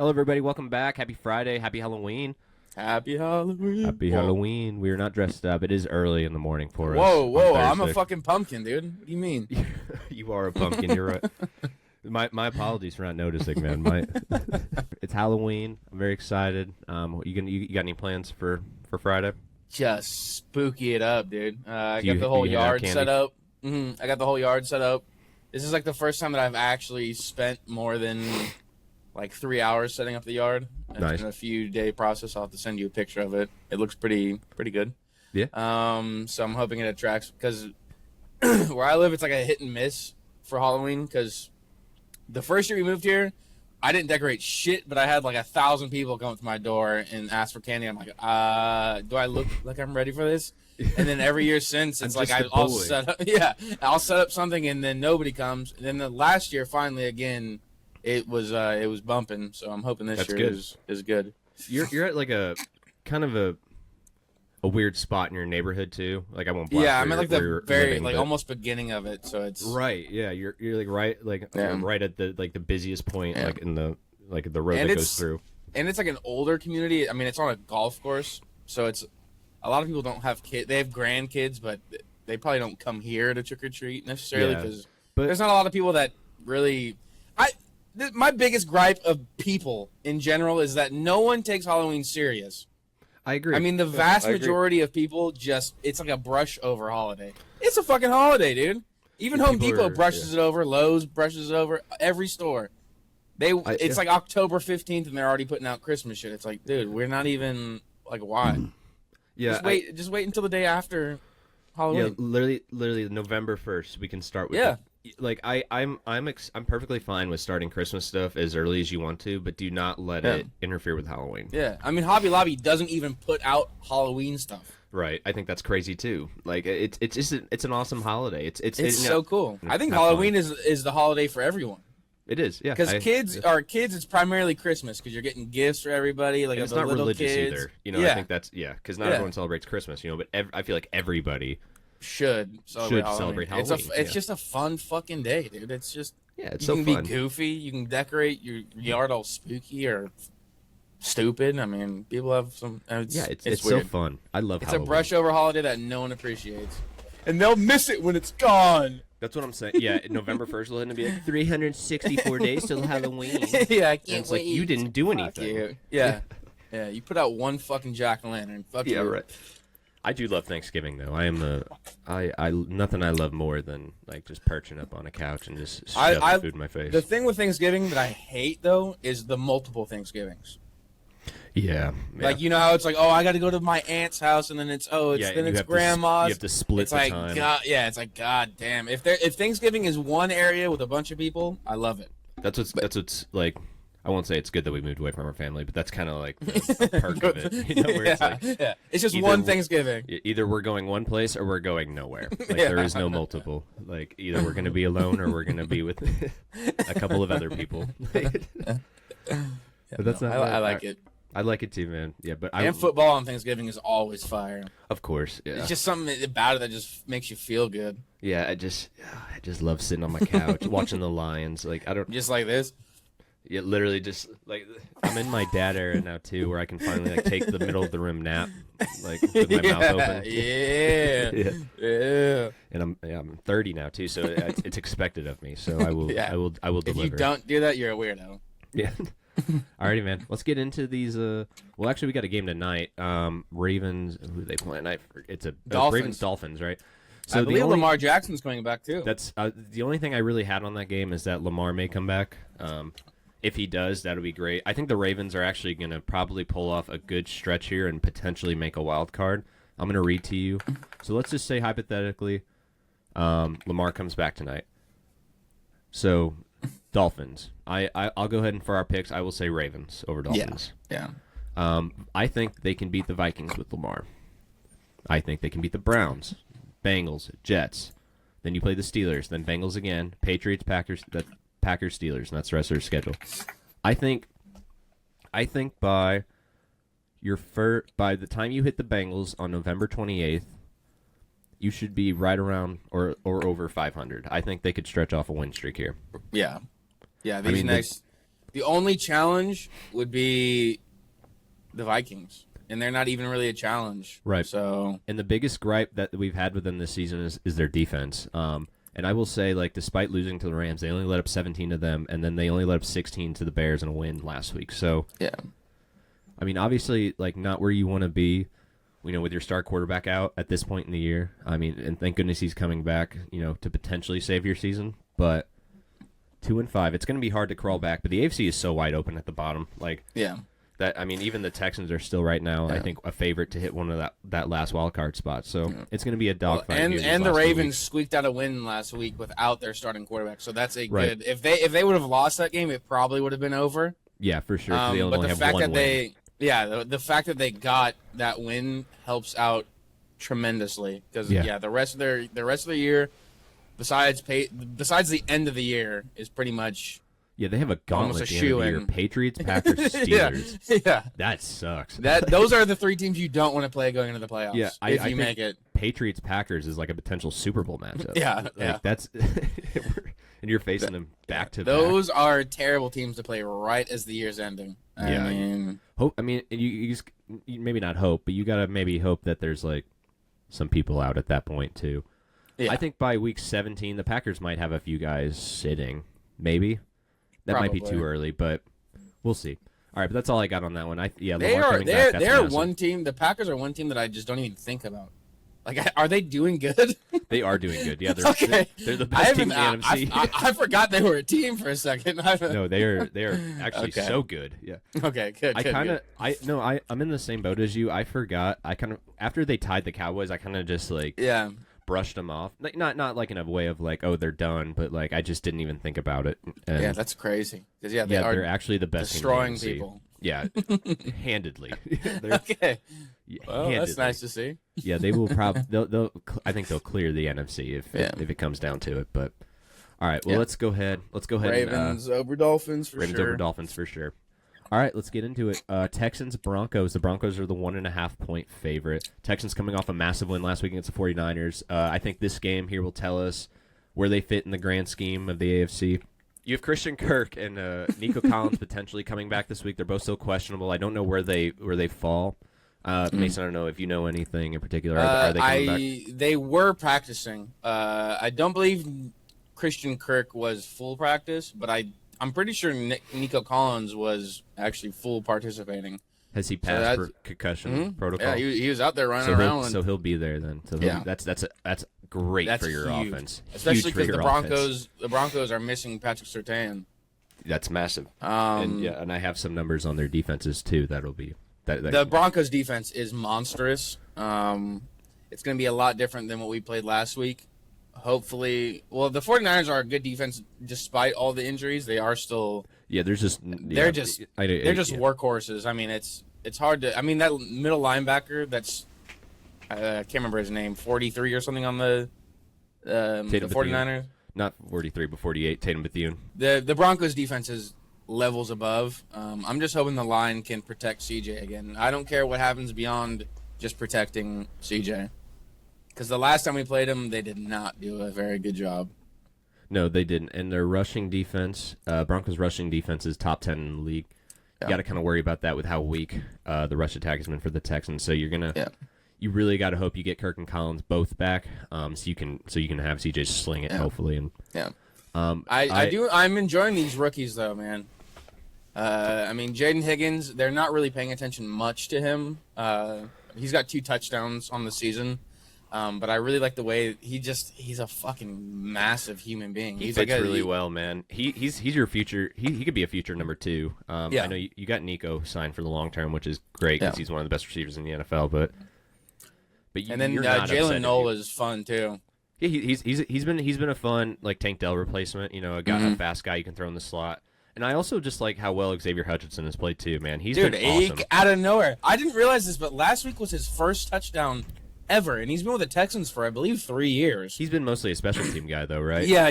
Hello, everybody. Welcome back. Happy Friday. Happy Halloween. Happy Halloween. Happy Halloween. We are not dressed up. It is early in the morning for us. Whoa! on I'm a Thursday. fucking pumpkin, dude. What do you mean? You are a pumpkin. You're right. My apologies for not noticing, man. It's Halloween. I'm very excited. You got any plans for Friday? Just spooky it up, dude. I Do got you- the do whole you hand out yard candy? set up. I got the whole yard set up. This is like the first time that I've actually spent more than like 3 hours setting up the yard. It's Nice. been a few day process. I'll have to send you a picture of it. It looks pretty good. Yeah. So I'm hoping it attracts because where I live, it's like a hit and miss for Halloween. Because the first year we moved here, I didn't decorate shit, but I had like 1,000 people come up to my door and ask for candy. I'm like, do I look like I'm ready for this? And then every year since, it's I'm like just a I'll boy. set up, I'll set up something and then nobody comes. And then the last year, finally, again, it was bumping. So I'm hoping this That's year good. is good. You're at like a kind of a weird spot in your neighborhood too. Like I won't. Blast Yeah, I'm where at like where the you're very living, like but- almost beginning of it. So it's Right. Yeah. You're Yeah. right at the busiest point, Yeah. like in the road And that goes it's- through. and it's like an older community. I mean, it's on a golf course, so it's a lot of people don't have kids. They have grandkids, but they probably don't come here to trick or treat necessarily Yeah. because But there's not a lot of people that really. My biggest gripe of people in general is that no one takes Halloween serious. I agree. I mean, the vast I agree. majority of people it's like a brush over holiday. It's a fucking holiday, dude. Even Yeah, Home people Depot are- brushes it over. Lowe's brushes it over. Every store. It's like October 15th and they're already putting out Christmas shit. It's like, dude, we're not even like why? Yeah. Just wait until the day after Yeah, Halloween. literally November 1st we can start with Yeah. like I'm perfectly fine with starting Christmas stuff as early as you want to, but do not let Yeah. it interfere with Halloween. Yeah. I mean, Hobby Lobby doesn't even put out Halloween stuff. Right. I think that's crazy too. Like it's just it's an awesome holiday. It's It's so cool. I think have Halloween is the holiday for everyone. It is. Yeah. Because I- kids, it's primarily Christmas because you're getting gifts for everybody. Like and it's the not little religious kids. either. You know, I Yeah. think that's because not Yeah. everyone celebrates Christmas, but I feel like everybody Should celebrate Halloween. celebrate It's Halloween, it's yeah. just a fun fucking day, dude. It's just it's you so can fun. be goofy. You can decorate your yard all spooky or stupid. I mean, people have some. It's so weird. fun. I love It's Halloween. a brush over holiday that no one appreciates, and they'll miss it when it's gone. That's what I'm saying. Yeah, November 1st will end up be like 364 days till Halloween. Yeah, I can't And it's wait. like you didn't do Fuck anything. you. Yeah. Yeah, you put out one fucking jack-o'-lantern. Fuck Yeah, you. right. I do love Thanksgiving though. I am nothing I love more than like just perching up on a couch and just shoving food in my face. The thing with Thanksgiving that I hate though is the multiple Thanksgivings. yeah. Like you know how it's like, oh, I got to go to my aunt's house, and then it's and it's you have grandma's. you have to split It's the like time. God, yeah, it's like God damn. If Thanksgiving is one area with a bunch of people, I love it. That's what's like. I won't say it's good that we moved away from our family, but that's kind of like a perk of it. You know, where it's like yeah, it's just either one w- Thanksgiving. either we're going one place or we're going nowhere. Like Yeah. there is no multiple. Like either we're gonna be alone or we're gonna be with a couple of other people. But that's not. I like it. I like it too, man. Yeah, but And football on Thanksgiving is always fire. of course, yeah. It's just something about it that just makes you feel good. Yeah, I just love sitting on my couch watching the Lions. Like I don't, Just like this. yeah, literally just like I'm in my dad era now too, where I can finally like take the middle of the room nap, like with my mouth open. Yeah. Yeah. Yeah. And I'm 30 now too, so it's expected of me. So I will Yeah. I will If deliver. you don't do that, you're a weirdo. Yeah. Alrighty, man. Let's get into these. Well, actually, we got a game tonight. Ravens. Who are they playing? It's a Dolphins. Ravens Dolphins, right? I believe Lamar Jackson's coming back too. That's the only thing I really had on that game is that Lamar may come back. If he does, that'll be great. I think the Ravens are actually going to probably pull off a good stretch here and potentially make a wild card. I'm going to read to you. So let's just say hypothetically, Lamar comes back tonight. So, Dolphins. I'll go ahead and for our picks, I will say Ravens over Dolphins. Yeah. I think they can beat the Vikings with Lamar. I think they can beat the Browns, Bengals, Jets. Then you play the Steelers, then Bengals again, Patriots, Packers, Steelers, and that's the rest of their schedule. I think by by the time you hit the Bengals on November 28th, you should be right around or over 500. I think they could stretch off a win streak here. Yeah. Yeah. I These mean, next The only challenge would be the Vikings, and they're not even really a challenge. Right. So, And the biggest gripe that we've had with them this season is their defense. And I will say, like, despite losing to the Rams, they only let up 17 to them, and then they only let up 16 to the Bears in a win last week. So, yeah. I mean, obviously, like, not where you want to be, with your star quarterback out at this point in the year. I mean, and thank goodness he's coming back, to potentially save your season. But 2-5, it's going to be hard to crawl back. But the AFC is so wide open at the bottom. Like, Yeah. even the Texans are still right now, I think, a favorite to hit one of that last wild card spot. So it's going to be a dogfight. And the Ravens squeaked out a win last week without their starting quarterback, so that's a Right. good. If they would have lost that game, it probably would have been over. Yeah, for sure. 'Cause they But only the have fact one that win. the fact that they got that win helps out tremendously because the rest of their year, besides the end of the year, is pretty much. Yeah, they have a gauntlet Almost a at the end of the year. shoe-in. Patriots, Packers, Steelers. Yeah. That sucks. Those are the three teams you don't want to play going into the playoffs. Yeah, I if you think make it. Patriots, Packers is like a potential Super Bowl matchup. Yeah, Like, yeah. That's and you're facing them back to back. Those are terrible teams to play right as the year's ending. Yeah. I mean, You maybe not hope, but you gotta maybe hope that there's like some people out at that point too. yeah. I think by week 17, the Packers might have a few guys sitting. Maybe that might be Probably. too early, but we'll see. All right, but that's all I got on that one. they Lamar are coming back, that's they're massive. one team. The Packers are one team that I just don't even think about. Like, are they doing good? They are doing good. Yeah, they're Okay. they're the I best team haven't. in the NFC. I forgot they were a team for a second. No, they are actually Okay. so good. Yeah. Okay, good. I'm in the same boat as you. I forgot. I kind of after they tied the Cowboys, I kind of just like Yeah. brushed them off. Like not like in a way of like, oh, they're done, but like I just didn't even think about it. And Yeah, that's crazy. 'Cause, they they're are actually the best destroying team in the NFC. people. Yeah, handedly. They're- Okay. Well, handedly. that's nice to see. Yeah, they will probably. I think they'll clear the NFC if it comes down to it. But all right, well, Yeah. let's go ahead. Let's go ahead. Ravens over Dolphins for Ravens sure. over Dolphins for sure. All right, let's get into it. Texans, Broncos. The Broncos are the 1.5-point favorite. Texans coming off a massive win last week against the 49ers. I think this game here will tell us where they fit in the grand scheme of the AFC. You have Christian Kirk and Nico Collins potentially coming back this week. They're both still questionable. I don't know where they fall. Mason, I don't know if you know anything in particular. Are they coming back? They were practicing. I don't believe Christian Kirk was full practice, but I'm pretty sure Nico Collins was actually full participating. Has he passed for concussion protocol? Yeah, he was out there running so around. so he'll be there then. So Yeah. that's great That's for your huge. offense, Especially Huge for because your offense. the Broncos are missing Patrick Surtain. That's massive. Um, and I have some numbers on their defenses too. That'll be that. The Broncos defense is monstrous. It's going to be a lot different than what we played last week. Hopefully, well, the 49ers are a good defense despite all the injuries. They are still they're just workhorses. I mean, it's hard to. I mean, that middle linebacker that's I can't remember his name, 43 or something on the 49ers. Not 43, but 48. Tatum Bethune. The Broncos defense is levels above. I'm just hoping the line can protect CJ again. I don't care what happens beyond just protecting CJ. Because the last time we played them, they did not do a very good job. No, they didn't. And their rushing defense, Broncos' rushing defense is top 10 in the league. You got to kind of worry about that with how weak the rush attack has been for the Texans. So you're gonna, you really got to hope you get Kirk and Collins both back, so you can have CJ sling it hopefully. And I'm enjoying these rookies though, man. I mean, Jaden Higgins, they're not really paying attention much to him. He's got 2 touchdowns on the season. But I really like the way he's a fucking massive human being. He fits really well, man. He's your future. He could be a future number 2. I know you got Nico signed for the long term, which is great because he's one of the best receivers in the NFL. But and then Jalen Noel is fun too. Yeah, he's been a fun like Tank Dell replacement. You know, a fast guy you can throw in the slot. And I also just like how well Xavier Hutchinson has played too, man. He's been awesome. Out of nowhere. I didn't realize this, but last week was his first touchdown ever, and he's been with the Texans for I believe 3 years. He's been mostly a special team guy, though, right? Yeah.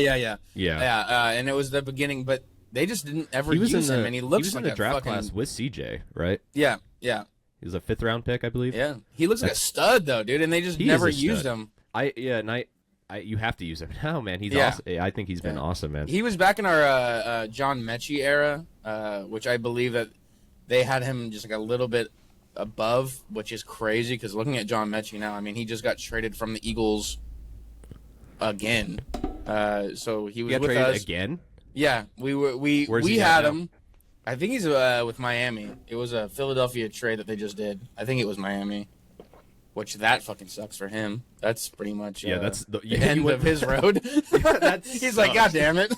And it was the beginning, but they just didn't ever use him, and he looks like in the draft class with CJ, right? Yeah. He was a 5th round pick, I believe. Yeah, he looks like a stud though, dude, and they just never used him. you have to use him now, man. He's Yeah. awesome. I think he's been awesome, man. He was back in our John Mechie era, which I believe that they had him just like a little bit above, which is crazy because looking at John Mechie now, I mean, he just got traded from the Eagles again. So he was got with traded us again. Yeah, Where's we he at had now? him. I think he's with Miami. It was a Philadelphia trade that they just did. I think it was Miami, which that fucking sucks for him. That's pretty much That's the the end of his road. He's like, God damn it.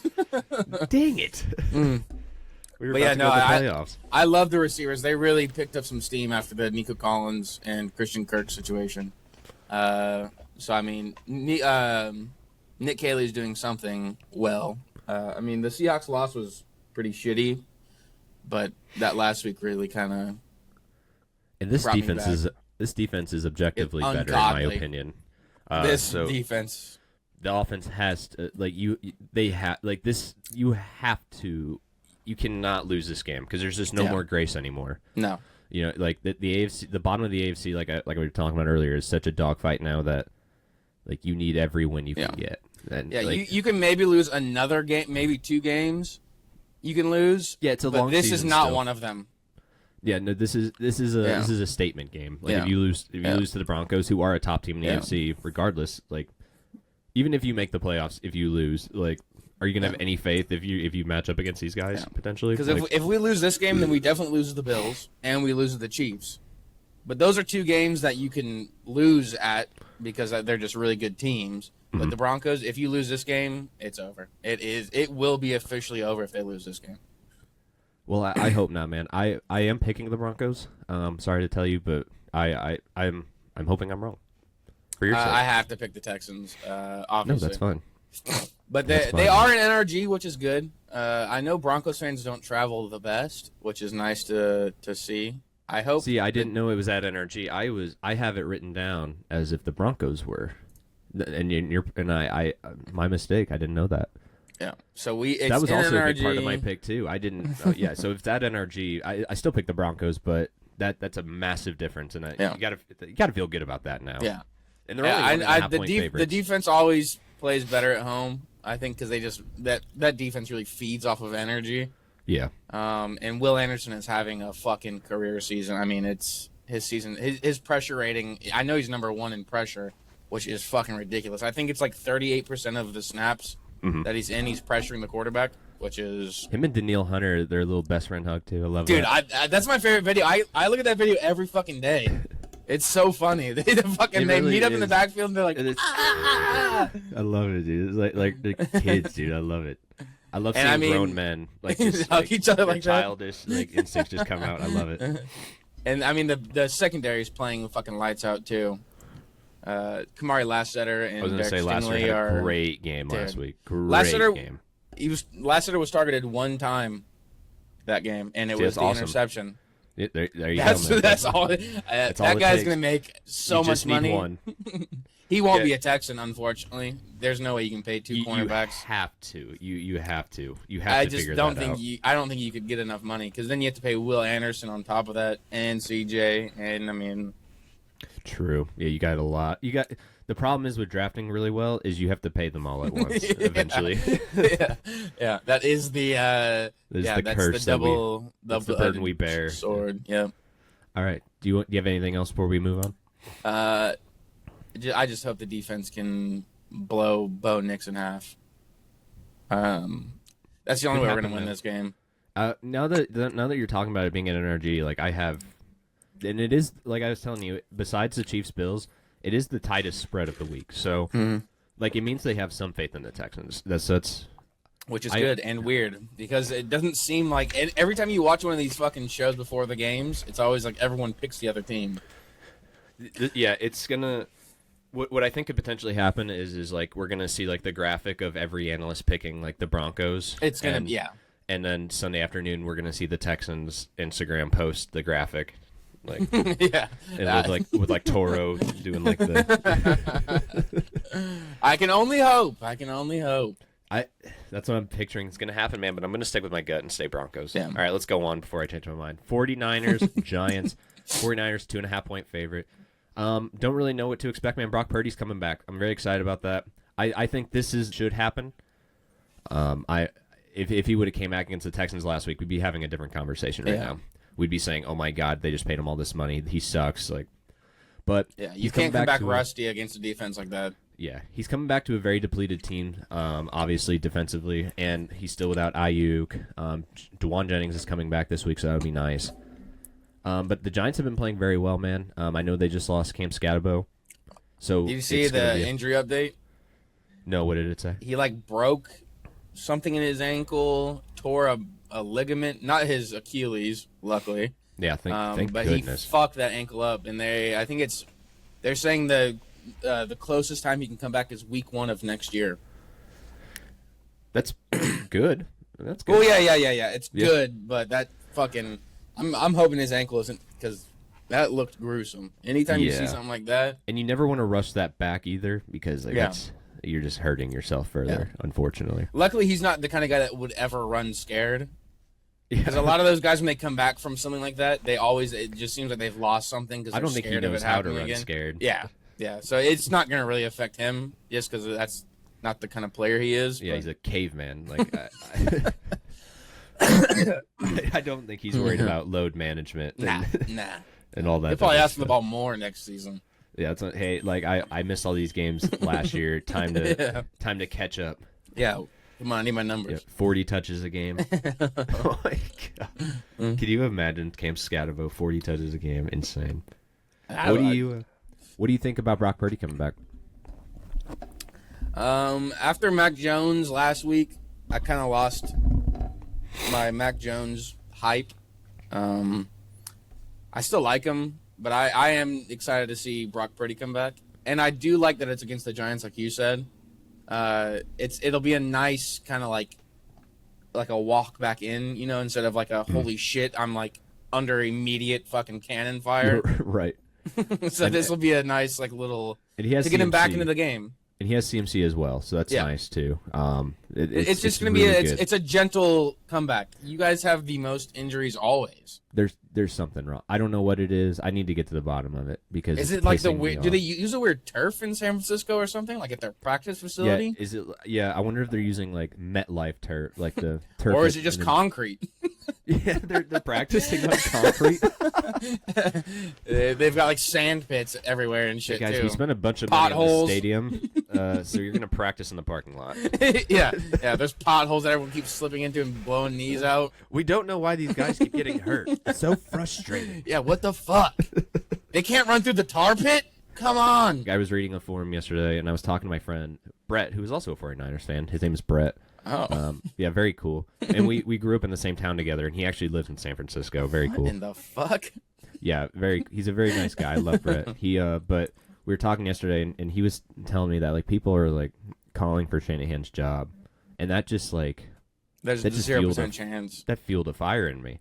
Dang it. We were But about yeah, to no, go to the I- playoffs. I love the receivers. They really picked up some steam after the Nico Collins and Christian Kirk situation. So I mean, Nick Cayley's doing something well. I mean, the Seahawks loss was pretty shitty, but that last week really kind of And this brought me defense is objectively It's better in my ungodly. opinion. this so defense. the offense has to, you cannot lose this game because there's just no Yeah. more grace anymore. No, You know, like the AFC, the bottom of the AFC, like we were talking about earlier, is such a dogfight now that like you need every win you can Yeah. get. And, yeah, like, you can maybe lose another game, maybe 2 games. You can lose. yeah, it's a but long this is season not still. one of them. Yeah, no, this is a statement game. Like Yeah. if you lose Yeah. to the Broncos, who are a top team in the Yeah. AFC, regardless, like even if you make the playoffs, if you lose, like are you gonna have any faith if you match up against these guys potentially? Because Like, if we lose this game, then we definitely lose to the Bills and we lose to the Chiefs. But those are 2 games that you can lose at because they're just really good teams. But the Broncos, if you lose this game, it's over. It will be officially over if they lose this game. well, I hope not, man. I am picking the Broncos. Sorry to tell you, but I'm hoping I'm wrong. For your sake. I have to pick the Texans, No, obviously. that's fine. But That's they fine. are in NRG, which is good. I know Broncos fans don't travel the best, which is nice to see. I hope. See, I didn't know it was at NRG. I have it written down as if the Broncos were, I my mistake. I didn't know that. Yeah. So it's That was in also NRG. a big part of my pick too. I didn't. Yeah. So if it's at NRG, I still pick the Broncos, but that's a massive difference, and Yeah. you gotta feel good about that now. Yeah. And they're only 1.5 point the favorites. defense always plays better at home. I think because they just that defense really feeds off of energy. Yeah. And Will Anderson is having a fucking career season. I mean, it's his season. His pressure rating. I know he's number 1 in pressure, which is fucking ridiculous. I think it's like 38% of the snaps that he's in, he's pressuring the quarterback, which is. Him and Daniil Hunter, their little best friend hug too. I love Dude, that. that's my favorite video. I look at that video every fucking day. It's so funny. They really meet up in the is. backfield and they're like, And it's- I love it, dude. It's like the kids, dude. I love it. I love And seeing I mean- grown men like just Hug like, each other their like that. childish like instincts just come out. I love it. and I mean the secondary is playing fucking lights out too. Kamari Lasseter and I was gonna Derek say Lasseter Stingley had are a great game last Dude. week. Great Lasseter- game. Lasseter was targeted 1 time that game, and it See, was that's the awesome. interception. There you That's go, man. that's all. all That it guy's takes. gonna make so You much just need money. one. He won't Yeah. be a Texan, unfortunately. There's no way you can pay 2 You cornerbacks. have to. You have to. You have I to just figure don't that think out. I don't think you could get enough money because then you have to pay Will Anderson on top of that and CJ, and I mean, True. Yeah, you got a lot. You got the problem is with drafting really well is you have to pay them all at once eventually. yeah, that is the This is the that's curse the that we- double that's the burden we bear. sword. Yeah. All right. Do you have anything else before we move on? I just hope the defense can blow Bo Nix in half. That's the only Could way we're happen, gonna win man. this game. Now that you're talking about it being at NRG, like I have, and it is like I was telling you. Besides the Chiefs Bills, it is the tightest spread of the week. So, like, it means they have some faith in the Texans. That's Which is I- good and weird because it doesn't seem like and every time you watch one of these fucking shows before the games, it's always like everyone picks the other team. yeah. It's gonna. What I think could potentially happen is like we're gonna see like the graphic of every analyst picking like the Broncos. It's gonna and, yeah. And then Sunday afternoon we're gonna see the Texans Instagram post the graphic, like yeah. and with like Toro doing like the. I can only hope. I can only hope. That's what I'm picturing is going to happen, man, but I'm going to stick with my gut and say Broncos. Yeah. All right, let's go on before I change my mind. 49ers, Giants. 49ers, 2.5 point favorite. Don't really know what to expect, man. Brock Purdy's coming back. I'm very excited about that. I think should happen. If he would have came back against the Texans last week, we'd be having a different conversation right now. We'd be saying, "Oh my God, they just paid him all this money. He sucks." But you can't come back rusty against a defense like that. Yeah, he's coming back to a very depleted team, obviously defensively, and he's still without Ayuk. DeJuan Jennings is coming back this week, so that would be nice. But the Giants have been playing very well, man. I know they just lost Cam Scatterbo. So did you see the injury update? No, what did it say? He broke something in his ankle, tore a ligament, not his Achilles, luckily. Yeah, thank but goodness. He fucked that ankle up, and they're saying the closest time he can come back is week 1 of next year. That's good. That's good. Oh yeah. It's good, but that fucking. I'm hoping his ankle isn't, because that looked gruesome. Anytime you see something like that, and you never want to rush that back either, because you're just hurting yourself further. Unfortunately. Luckily, he's not the kind of guy that would ever run scared. Because a lot of those guys, when they come back from something like that, it just seems like they've lost something. Because I don't think he knows how to run scared. Yeah. So it's not going to really affect him, just because that's not the kind of player he is. Yeah, he's a caveman. I don't think he's worried about load management. Nah. And all that. He'll probably ask for the ball more next season. Yeah, I missed all these games last year. Time to catch up. Yeah. Come on, I need my numbers. 40 touches a game. Oh my God. Can you imagine Cam Scatterbo 40 touches a game? Insane. What do you think about Brock Purdy coming back? After Mac Jones last week, I kind of lost my Mac Jones hype. I still like him, but I am excited to see Brock Purdy come back. And I do like that it's against the Giants, like you said. It'll be a nice kind of like a walk back in, instead of like a holy shit, I'm under immediate fucking cannon fire. Right. So this will be a nice little to get him back into the game. And he has CMC as well, so that's nice too. It's just going to really be it's a gentle comeback. You guys have the most injuries always. There's something wrong. I don't know what it is. I need to get to the bottom of it, because is it like the weird? Do they use a weird turf in San Francisco or something, like at their practice facility? Yeah, is it? Yeah, I wonder if they're using MetLife turf, like the turf, or is it just concrete? Yeah, they're practicing on concrete. They've got sand pits everywhere and shit. Hey guys, too. we spent a bunch of money potholes in the stadium, so you're gonna practice in the parking lot. yeah. There's potholes that everyone keeps slipping into and blowing knees out. We don't know why these guys keep getting hurt. It's so frustrating. Yeah, what the fuck? They can't run through the tar pit? Come on. I was reading a forum yesterday, and I was talking to my friend Brett, who is also a 49ers fan. His name is Brett. Oh. Yeah, very cool. And we grew up in the same town together, and he actually lives in San Francisco. Very cool. What in the fuck? Yeah, he's a very nice guy. I love Brett. But we were talking yesterday, and he was telling me that people are calling for Shanahan's job, and that just there's a 0% chance. That fueled a fire in me,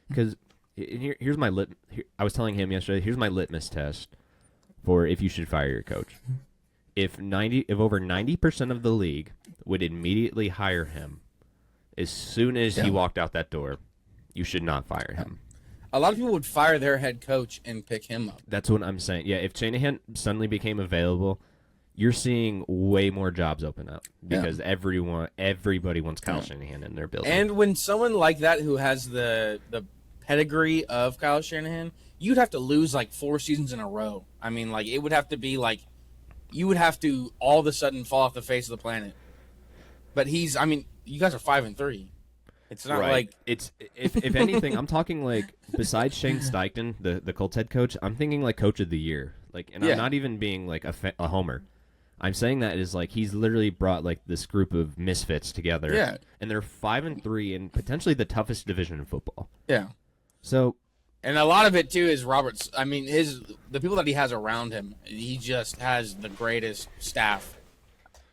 because here's my I was telling him yesterday. Here's my litmus test for if you should fire your coach. If over 90% of the league would immediately hire him as soon as he walked out that door, you should not fire him. A lot of people would fire their head coach and pick him up. That's what I'm saying. Yeah, if Shanahan suddenly became available, you're seeing way more jobs open up, because everybody wants Kyle Shanahan in their building. And when someone like that, who has the pedigree of Kyle Shanahan, you'd have to lose 4 seasons in a row. I mean, it would have to be you would have to all of a sudden fall off the face of the planet. But you guys are 5-3. It's not it's if anything, I'm talking besides Shane Steichen, the Colts head coach, I'm thinking coach of the year. I'm not even being a homer. I'm saying that is he's literally brought this group of misfits together. Yeah. And they're 5-3 in potentially the toughest division in football. Yeah. So, and a lot of it too is Robert's. I mean, the people that he has around him, he just has the greatest staff.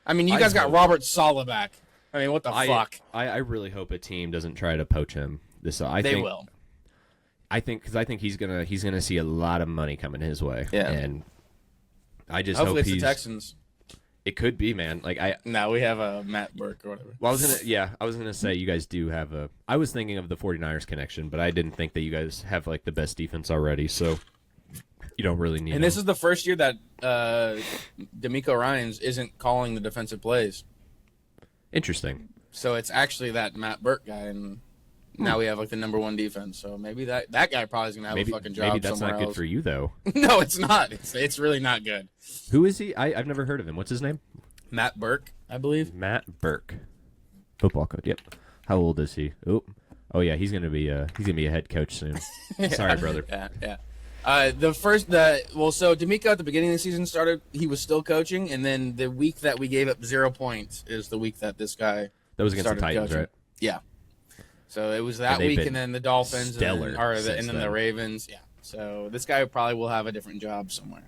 I mean, you guys got Robert Saleh back. I mean, what the fuck? I really hope a team doesn't try to poach him. They will. I think he's gonna see a lot of money coming his way. Yeah. And I just hopefully hope it's the Texans. It could be, man. No, we have a Matt Burke or whatever. Well, I was gonna say you guys do have I was thinking of the 49ers connection, but I didn't think that you guys have the best defense already. So You don't really need And him. this is the first year that D'Amico Ryans isn't calling the defensive plays. Interesting. So it's actually that Matt Burke guy, and now we have like the #1 defense. So maybe that guy probably is gonna have a fucking job maybe that's somewhere not good else. for you though. No, it's not. It's really not good. Who is he? I've never heard of him. What's his name? Matt Burke, I believe. Matt Burke. Football coach. Yep. How old is he? Oh yeah, he's gonna be a head coach soon. Sorry, brother. Yeah. So D'Amico at the beginning of the season started. He was still coaching, and then the week that we gave up 0 points is the week that this guy That was against the started Titans, coaching. right? Yeah. So it was that And they've week, been and then the Dolphins, stellar and since then then. the Ravens. Yeah. So this guy probably will have a different job somewhere.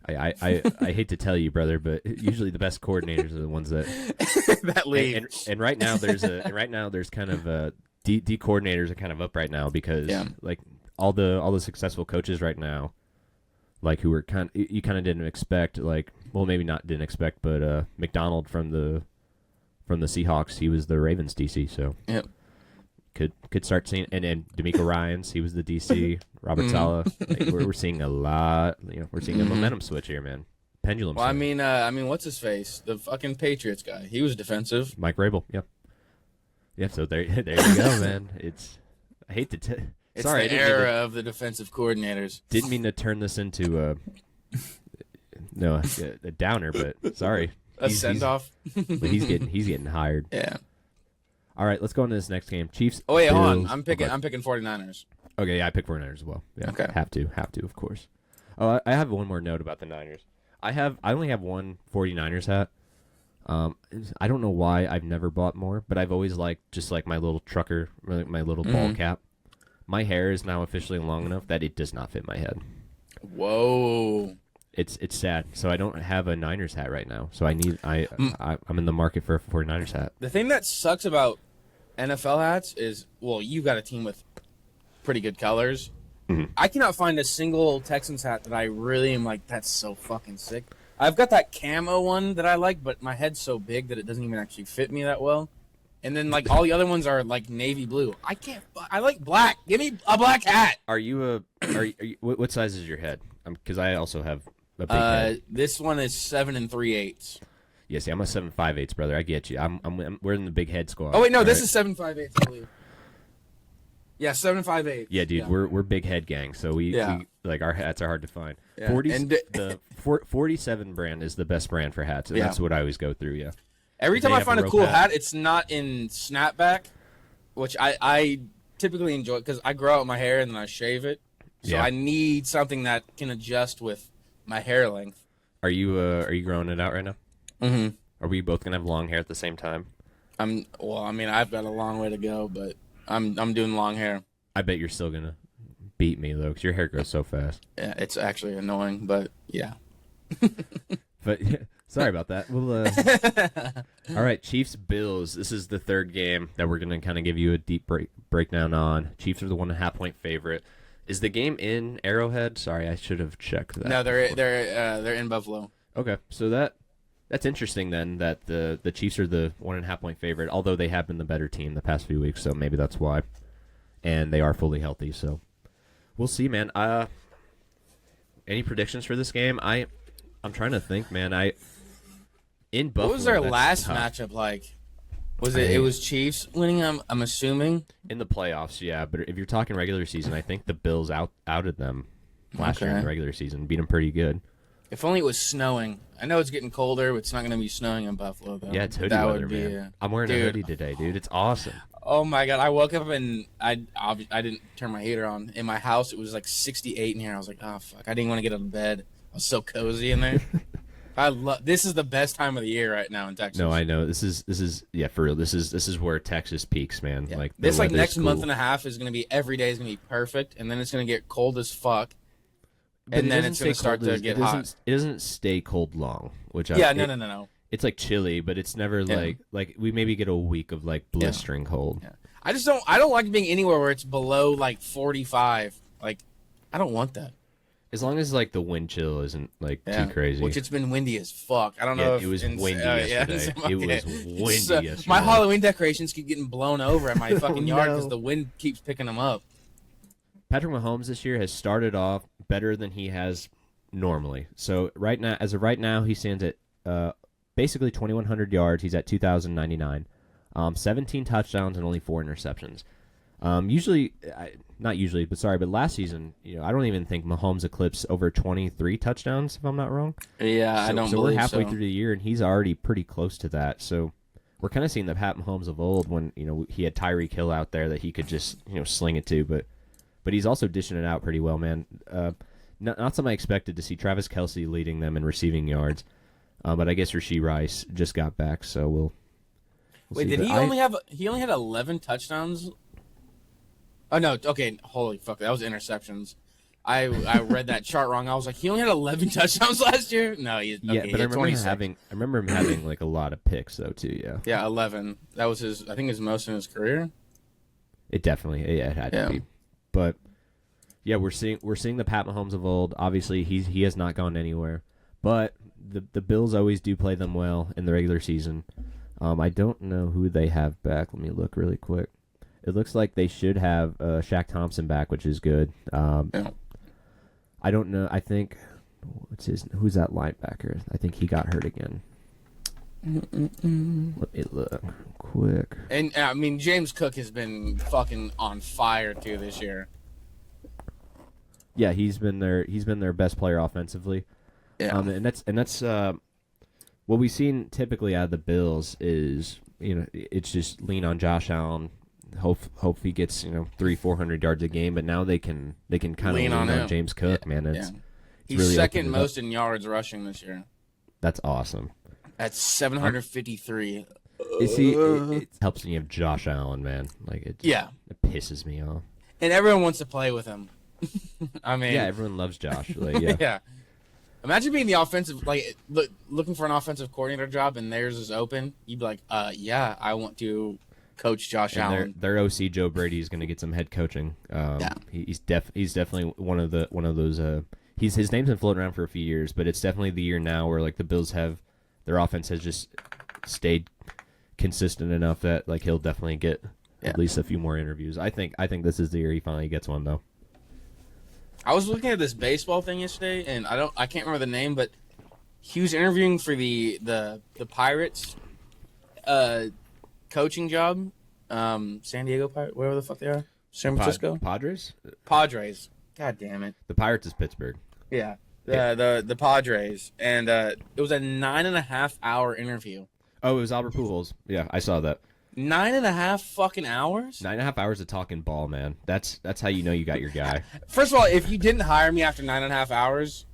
I hate to tell you, brother, but usually the best coordinators are the ones that That league. and right now there's kind of D coordinators are kind of up right now because like all the successful coaches right now, like who were you kind of didn't expect, like, well, maybe not didn't expect, but McDonald from the Seahawks, he was the Ravens DC, so Yep. could start seeing, and then D'Amico Ryans, he was the DC. Robert Saleh, like, we're seeing a lot. We're seeing a momentum switch here, man. Pendulum. Well, swing. I mean, what's his face? The fucking Patriots guy. He was defensive. Mike Rabel. Yep. Yeah. So there you go, man. I hate to It's sorry, I the didn't mean era to- of the defensive coordinators. Didn't mean to turn this into a downer, but sorry. A send off. But he's getting hired. Yeah. All right, let's go on to this next game. Chiefs. Oh wait, hold on. Bills. I'm picking 49ers. Okay, yeah, I picked 49ers as well. Yeah, Okay. have to, of course. Oh, I have one more note about the Niners. I only have one 49ers hat. I don't know why I've never bought more, but I've always liked just like my little trucker, my little ball cap. My hair is now officially long enough that it does not fit my head. Whoa. It's sad. So I don't have a Niners hat right now. So I'm in the market for a 49ers hat. The thing that sucks about NFL hats is, well, you got a team with pretty good colors. I cannot find a single Texans hat that I really am like, that's so fucking sick. I've got that camo one that I like, but my head's so big that it doesn't even actually fit me that well. And then like all the other ones are like navy blue. I like black. Give me a black hat. Are you what size is your head? Because I also have a big head. This one is 7 3/8. Yeah, see, I'm a 7.58, brother. I get you. We're in the big head squad. Oh wait, no, all this right? is 7 5/8, I believe. Yeah, 7 5/8. Yeah, dude, we're big head gang, so we like our hats are hard to find. Yeah. 40 And the 47 brand is the best brand for hats, and Yeah. that's what I always go through. Yeah. Every They time I have find a a rope cool hat. hat, it's not in snapback, which I typically enjoy because I grow out my hair and then I shave it. So Yeah. I need something that can adjust with my hair length. Are you growing it out right now? Mm-hmm. Are we both gonna have long hair at the same time? I've got a long way to go, but I'm doing long hair. I bet you're still gonna beat me though, because your hair grows so fast. Yeah, it's actually annoying, but yeah. But sorry about that. We'll all right, Chiefs Bills. This is the third game that we're gonna kind of give you a deep breakdown on. Chiefs are the 1.5 point favorite. Is the game in Arrowhead? Sorry, I should have checked that. No, before. they're in Buffalo. Okay, so that's interesting then that the Chiefs are the 1.5 point favorite, although they have been the better team the past few weeks, so maybe that's why. And they are fully healthy, so we'll see, man. Any predictions for this game? I'm trying to think, man. In Buffalo. What was their that's last tough. matchup like? It was Chiefs winning? I'm assuming. In the playoffs, yeah. But if you're talking regular season, I think the Bills outed them last year in the regular season, beat them pretty good. If only it was snowing. I know it's getting colder, but it's not going to be snowing in Buffalo, though. Yeah, it's hoodie That weather, would be, man. I'm wearing a dude. hoodie today, dude. It's awesome. Oh my god! I woke up and I didn't turn my heater on. In my house, it was like 68 in here. I was like, oh fuck! I didn't want to get out of bed. I was so cozy in there. This is the best time of the year right now in Texas. No, I know. This is yeah, for real. This is where Texas peaks, man. Yeah. Like this the next weather's month cool. and a half is going to be every day is going to be perfect, and then it's going to get cold as fuck, But and it then doesn't it's going to stay start cold to as- get it hot. doesn't- It doesn't stay cold long, which Yeah, no. It's like chilly, but it's never Yeah. like we maybe get a week of like blistering cold. Yeah. I don't like being anywhere where it's below like 45. Like, I don't want that. As long as like the wind chill isn't like too crazy. Which it's been windy as fuck. I don't Yeah, know if it was in- windy yeah, yesterday. It was windy So, yesterday. my Halloween decorations keep getting blown over at my fucking yard because no. the wind keeps picking them up. Patrick Mahomes this year has started off better than he has normally. So right now, as of right now, he stands at basically 2,100 yards. He's at 2,099, 17 touchdowns and only 4 interceptions. Not usually, but last season, I don't even think Mahomes eclipsed over 23 touchdowns, if I'm not wrong. Yeah, I don't so believe we're halfway so. through the year, and he's already pretty close to that. So we're kind of seeing the Pat Mahomes of old when, he had Tyreek Hill out there that he could just, sling it to. But he's also dishing it out pretty well, man. Not something I expected to see Travis Kelce leading them in receiving yards. But I guess Rashee Rice just got back, so we'll Wait, see. did But he only had 11 touchdowns? Oh no, okay, holy fuck, that was interceptions. I read that chart wrong. I was like, he only had 11 touchdowns last year? No, he Yeah, okay, but he I had remember him having like a lot of picks though too. Yeah, Yeah, 11. That was I think his most in his career. it had Yeah. to be. But yeah, we're seeing the Pat Mahomes of old. Obviously, he has not gone anywhere. But the Bills always do play them well in the regular season. I don't know who they have back. Let me look really quick. It looks like they should have Shaq Thompson back, which is good. Yeah. I don't know. I think who's that linebacker? I think he got hurt again. Let me look quick. And I mean, James Cook has been fucking on fire too this year. Yeah, he's been their best player offensively. Yeah. And that's what we've seen typically out of the Bills is it's just lean on Josh Allen. Hope he gets 300-400 yards a game, but now they can kind of lean on James Cook, man. He's really second opened it most in yards rushing this year. That's awesome. At 753. You see, it helps when you have Josh Allen, man. Like it pisses me off. And everyone wants to play with him. I mean, Yeah, everyone loves Josh. Like, yeah. yeah. Imagine being the offensive, looking for an offensive coordinator job, and theirs is open. You'd be like, yeah, I want to coach Josh And Allen. their OC Joe Brady is going to get some head coaching. He's definitely one of those. His name's been floating around for a few years, but it's definitely the year now where like the Bills have their offense has just stayed consistent enough that like he'll definitely get at least a few more interviews. I think this is the year he finally gets one though. I was looking at this baseball thing yesterday, and I can't remember the name, but he was interviewing for the Pirates coaching job. San Diego Pirates, wherever the fuck they are. San Francisco? Padres? Padres. God damn it. The Pirates is Pittsburgh. Yeah. The Padres. And it was a 9.5 hour interview. Oh, it was Albert Pujols. Yeah, I saw that. 9.5 fucking hours? 9.5 hours of talking ball, man. That's how you know you got your guy. First of all, if you didn't hire me after 9.5 hours,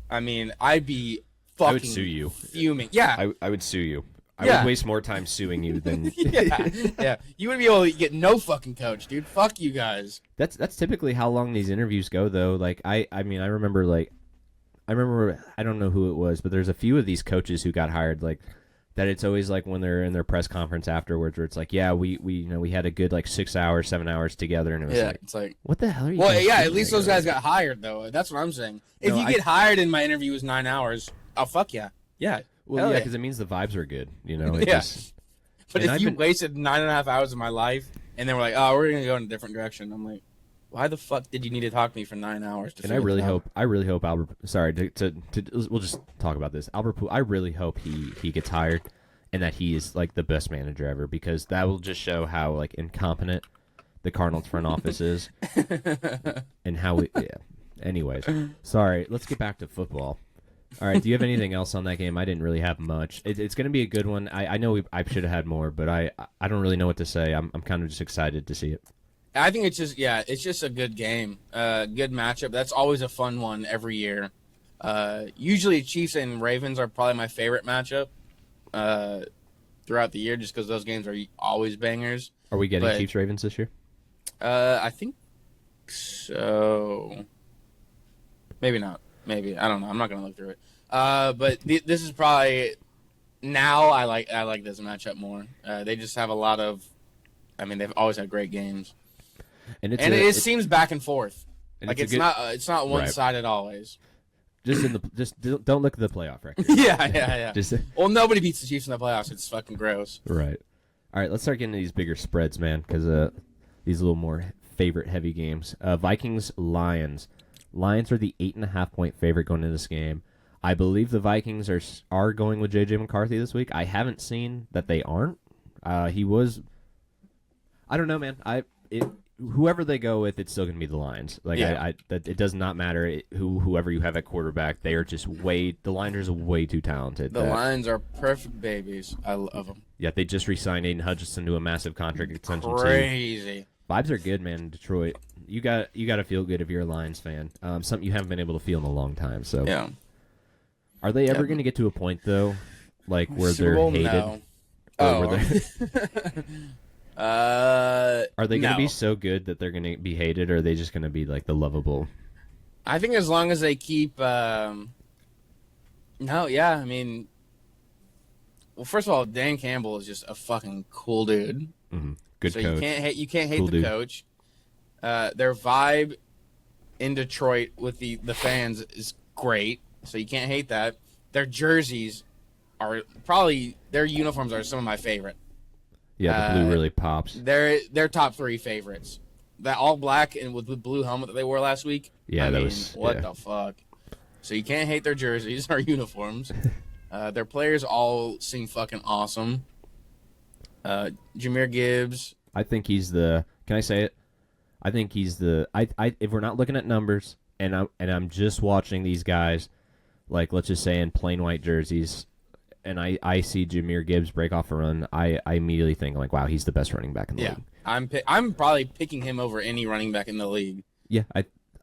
I mean, I'd be fucking I would sue you. Fuming. Yeah. I would sue you. I Yeah. would waste more time suing you than yeah. You wouldn't be able to get no fucking coach, dude. Fuck you guys. That's typically how long these interviews go though. Like I remember I don't know who it was, but there's a few of these coaches who got hired like that. It's always like when they're in their press conference afterwards where it's like, yeah, we had a good like 6 hours, 7 hours together, and it was it's like what the hell are you well, guys yeah, doing at least right those now? guys got hired though. That's what I'm saying. If No, you get hired and my interview was 9 hours, oh fuck yeah. Yeah. Well, Hell yeah, yeah. because it means the vibes were good, you know. It Yeah. just- But and if I've you been- wasted 9.5 hours of my life and then we're like, oh, we're gonna go in a different direction, I'm like, why the fuck did you need to talk to me for 9 hours? And I really hope Albert. Sorry, we'll just talk about this. I really hope he gets hired, and that he is like the best manager ever, because that will just show how like incompetent the Cardinals front office is, and how we. Yeah. Anyways, sorry. Let's get back to football. All right. Do you have anything else on that game? I didn't really have much. It's going to be a good one. I know I should have had more, but I don't really know what to say. I'm kind of just excited to see it. I think it's just a good game, good matchup. That's always a fun one every year. Usually Chiefs and Ravens are probably my favorite matchup throughout the year, just because those games are always bangers. Are we getting But- Chiefs Ravens this year? I think so. Maybe not. Maybe, I don't know. I'm not gonna look through it. But this is probably now I like this matchup more. They just have a lot of. I mean, they've always had great games. And It seems back and forth. and Like a it's good- not one sided always. just don't look at the playoff record. yeah. Just Well, nobody beats the Chiefs in the playoffs. It's fucking gross. right. All right, let's start getting to these bigger spreads, man, because these little more favorite heavy games. Vikings Lions. Lions are the 8.5-point favorite going into this game. I believe the Vikings are going with J.J. McCarthy this week. I haven't seen that they aren't. He was. I don't know, man. Whoever they go with, it's still going to be the Lions. Like it does not matter whoever you have at quarterback. They are just the Lions are way too talented. The Lions are perfect babies. I love them. Yeah, they just re-signed Aiden Hutchinson to a massive contract extension Crazy. too. Vibes are good, man. In Detroit, you got to feel good if you're a Lions fan. Something you haven't been able to feel in a long time. So Yeah. Are they ever going to get to a point though, like where Super they're Bowl? hated? No. Or where are they going to no. be so good that they're going to be hated, or are they just going to be like the lovable? I think as long as they keep. No, yeah. I mean, well, first of all, Dan Campbell is just a fucking cool dude. Mm-hmm. Good so coach. You can't hate Cool the dude. coach. Their vibe in Detroit with the fans is great, so you can't hate that. Their jerseys are probably their uniforms are some of my favorite. Yeah, the blue really pops. They're top 3 favorites. That all black and with the blue helmet that they wore last week. Yeah, I that mean, was what the fuck. So you can't hate their jerseys or uniforms. Their players all seem fucking awesome. Jahmyr Gibbs. I think he's the. Can I say it? I think he's the. If we're not looking at numbers, and I'm just watching these guys, like let's just say in plain white jerseys, and I see Jahmyr Gibbs break off a run, I immediately think like, wow, he's the best running back in the league. I'm probably picking him over any running back in the league. Yeah,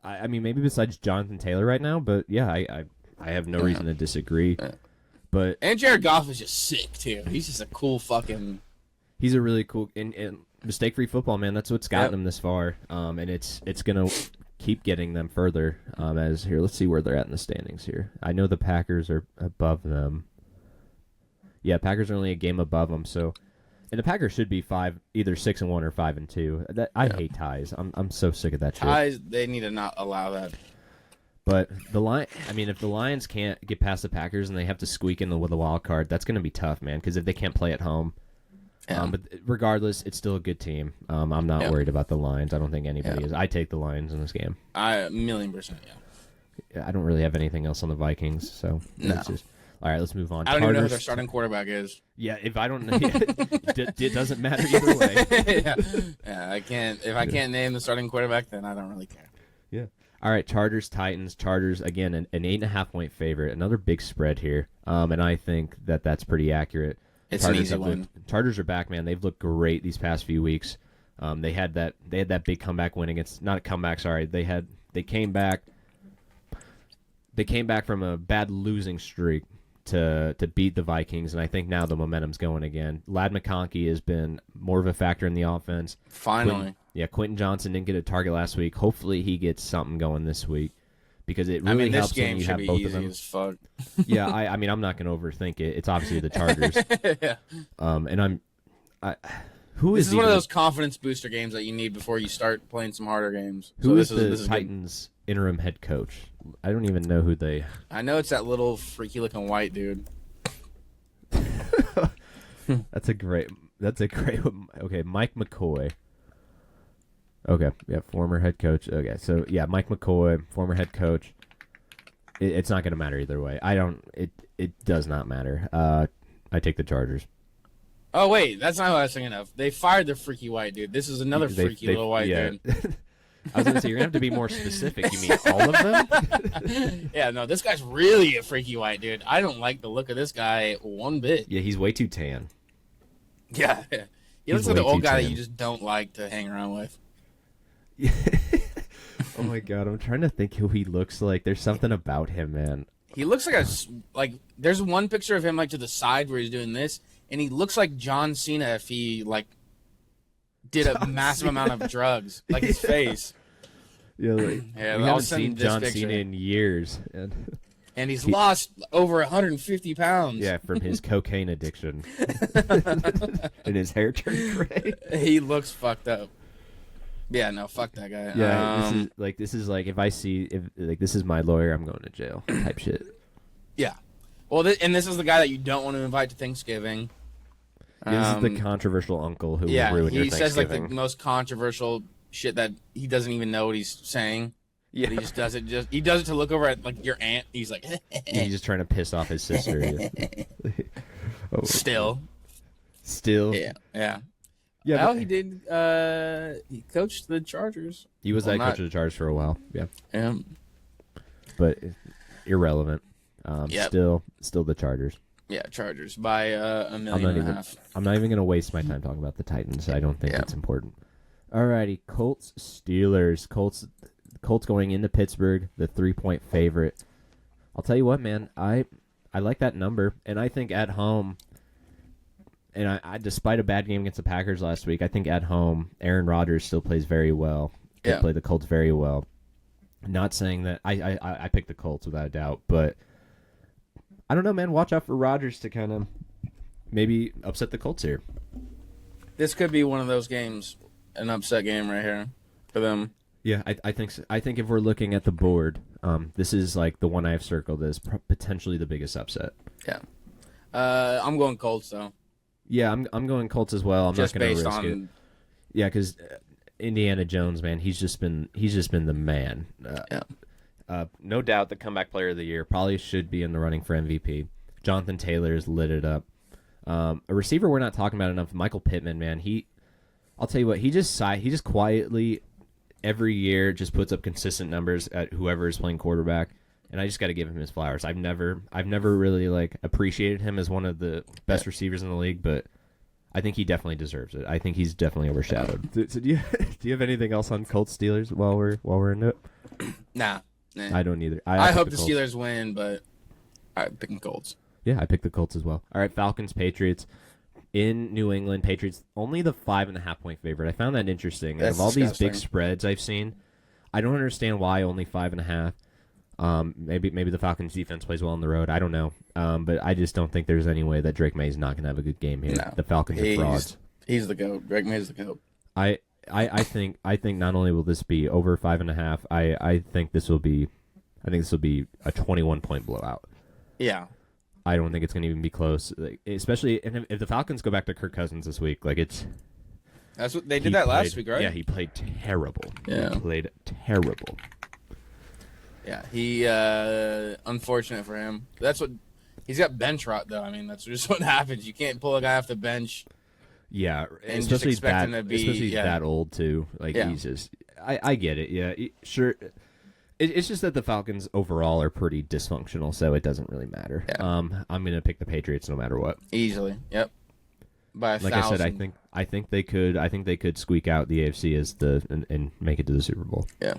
I mean maybe besides Jonathan Taylor right now, but yeah, I have no reason to disagree. But And Jared Goff is just sick too. He's just a cool fucking. he's a really cool and mistake-free football, man. That's what's gotten him this far, and it's gonna keep getting them further. As here, let's see where they're at in the standings here. I know the Packers are above them. Yeah, Packers are only a game above them, so and the Packers should be either 6-1 or 5-2. I hate ties. I'm so sick of that shit. Ties, they need to not allow that. But if the Lions can't get past the Packers and they have to squeak in with a wild card, that's gonna be tough, man. Because if they can't play at home. But regardless, it's still a good team. I'm not worried about the Lions. I don't think anybody is. I take the Lions in this game. A million %, yeah. I don't really have anything else on the Vikings, so No. All right, let's move on. I don't even know who their starting quarterback is. Yeah, if I don't know, it doesn't matter either way. yeah, I can't. If I can't name the starting quarterback, then I don't really care. Yeah. All right, Chargers, Titans. Chargers again, an 8.5-point favorite. Another big spread here, and I think that's pretty accurate. It's Chargers an easy win. Chargers are back, man. They've looked great these past few weeks. They had that big comeback win against not a comeback. Sorry, they came back. They came back from a bad losing streak to beat the Vikings, and I think now the momentum's going again. Ladd McConkey has been more of a factor in the offense. Finally. Quentin Johnson didn't get a target last week. Hopefully he gets something going this week because it really this helps game when you should have be both easy of them. as fuck. Yeah, I'm not going to overthink it. It's obviously the Chargers. Yeah. And This is one of those confidence booster games that you need before you start playing some harder games. Who so is the Titans interim head coach? I don't even know who they. I know it's that little freaky looking white dude. That's a great. Okay, Mike McCoy. Okay, yeah, former head coach. Okay, so yeah, Mike McCoy, former head coach. It's not going to matter either way. It does not matter. I take the Chargers. Oh wait, that's not what I was thinking of. They fired the freaky white dude. This is another freaky little white dude. I was going to say you're going to have to be more specific. You mean all of them? Yeah, no, this guy's really a freaky white dude. I don't like the look of this guy one bit. Yeah, he's way too tan. Yeah, he looks He's like the way old too guy that tan. you just don't like to hang around with. Oh my god, I'm trying to think who he looks like. There's something about him, man. He looks like there's one picture of him like to the side where he's doing this, and he looks like John Cena if he like did a massive amount of drugs, like his face. Yeah, like, Yeah, we I'll haven't send seen this John picture. Cena in years, And he's lost over 150 pounds. yeah, from his cocaine addiction, and his hair turned gray. He looks fucked up. Yeah, no, fuck that guy. Yeah, this is like if this is my lawyer, I'm going to jail type shit. Yeah. Well, and this is the guy that you don't want to invite to Thanksgiving. This is the controversial uncle who Yeah, will ruin your he says like Thanksgiving. the most controversial shit that he doesn't even know what he's saying. But he just does it. He does it to look over at like your aunt. He's like, He's just trying to piss off his sister. Oh, still. yeah. Yeah. But He did. He coached the Chargers. he was Well, that coach of the Chargers for a while. Yeah, but irrelevant. Yep. Still the Chargers. Yeah, Chargers by a million and a half. I'm not even going to waste my time talking about the Titans. I don't think it's important. Alrighty, Colts, Steelers. Colts going into Pittsburgh, the 3-point favorite. I'll tell you what, man. I like that number, and I think at home, and I despite a bad game against the Packers last week, I think at home, Aaron Rodgers still plays very well. They play the Colts very well. Not saying that I picked the Colts without a doubt, but I don't know, man. Watch out for Rodgers to kind of maybe upset the Colts here. This could be one of those games, an upset game right here for them. Yeah, I think so. I think if we're looking at the board, this is like the one I have circled as potentially the biggest upset. Yeah, I'm going Colts though. Yeah, I'm going Colts as well. I'm Just not going to based risk on it. Yeah, because Indiana Jones, man, he's just been the man. No doubt the comeback player of the year, probably should be in the running for MVP. Jonathan Taylor's lit it up. A receiver we're not talking about enough, Michael Pittman, man. I'll tell you what, he just quietly every year just puts up consistent numbers at whoever is playing quarterback, and I just got to give him his flowers. I've never really like appreciated him as one of the best receivers in the league, but I think he definitely deserves it. I think he's definitely overshadowed. So do you have anything else on Colts Steelers while we're in it? Nah. I don't either. I hope the Steelers win, but I'm picking Colts. Yeah, I picked the Colts as well. All right, Falcons, Patriots. In New England, Patriots only the 5.5-point favorite. I found that interesting. Out of all these big spreads I've seen, I don't understand why only 5.5. Maybe the Falcons defense plays well on the road. I don't know. But I just don't think there's any way that Drake May's not gonna have a good game here. No, the Falcons are frauds. He's the GOAT. Drake May's the GOAT. I think not only will this be over 5.5, I think this will be a 21-point blowout. Yeah. I don't think it's going to even be close, especially if the Falcons go back to Kirk Cousins this week. That's what they did last week, right? Yeah, he played terrible. Yeah. He played terrible. Yeah, unfortunate for him. That's what he's got bench rot though. I mean, that's just what happens. You can't pull a guy off the bench. Yeah, and especially he's that old too. He's just. I get it. Yeah, sure. It's just that the Falcons overall are pretty dysfunctional, so it doesn't really matter. Yeah. I'm gonna pick the Patriots no matter what. Easily, yep. By 1,000. Like I said, I think they could squeak out the AFC and make it to the Super Bowl. Yeah.